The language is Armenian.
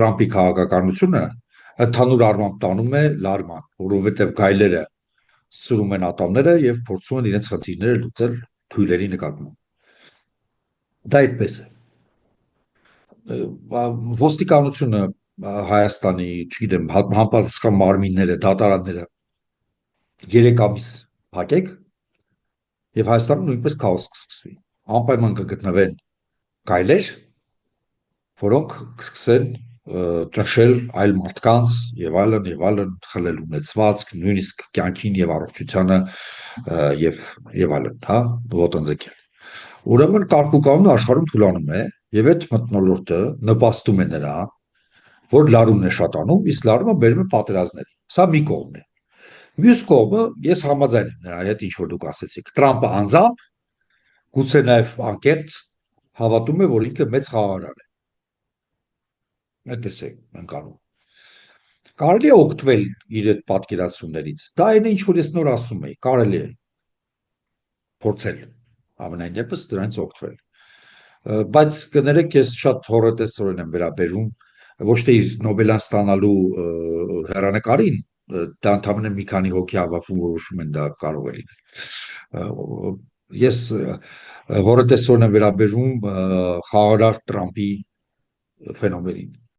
Թրամփի քաղաքականությունը ընդհանուր առմամբ տանում է լարման, որովհետև գայլերը սրում են ատամները եւ փորձում են իրենց խնդիրները լուծել թույլերի նկատմամբ։ Դա այդպես է։ Ոստիկանությունը Հայաստանի, չգիտեմ, համապատասխան մարմինները, դատարանները 3 ամիս փակեք եւ Հայաստանում նույնպես քաոս կսկսվի։ Անպայման կգտնվեն գայլեր, որոնք կսկսեն ճնշել այլ մարդկանց եւ այլն, խլել ունեցվածք, նույնիսկ կյանքին եւ առողջությանը եւ այլն, հա, ոտնձգել։ Ուրեմն կարգուկանոնը աշխարհում թուլանում է եւ այդ մթնոլորտը նպաստում է նրան, որ լարումն է շատանում, իսկ լարումը բերում է պատերազմների։ Սա մի կողմն է։ Մյուս կողմը, ես համաձայն եմ նրա հետ, ինչ որ դուք ասեցիք, Տրամփը անձամբ, գուցե նաեւ անկեղծ, հավատում է, որ ինքը մեծ խաղաղարար է։ Այդպես է ընկալում։ Կարելի է օգտվել իր այդ պատկերացումներից։ Դա այն է, ինչ որ ես նոր ասում եի, կարելի է փորձել ամենայն դեպս դրանից օգտվել։ Բայց կներեք, ես շատ հոռետեսորեն եմ վերաբերում ոչ թե իր Նոբելյան ստանալու հեռանկարին, դա ընդհանրապես մի քանի հոգի հավաքվում որոշում են դա կարող է լինել։ Ես հոռետեսորեն եմ վերաբերում խաղաղարար Տրամփի ֆենոմենին։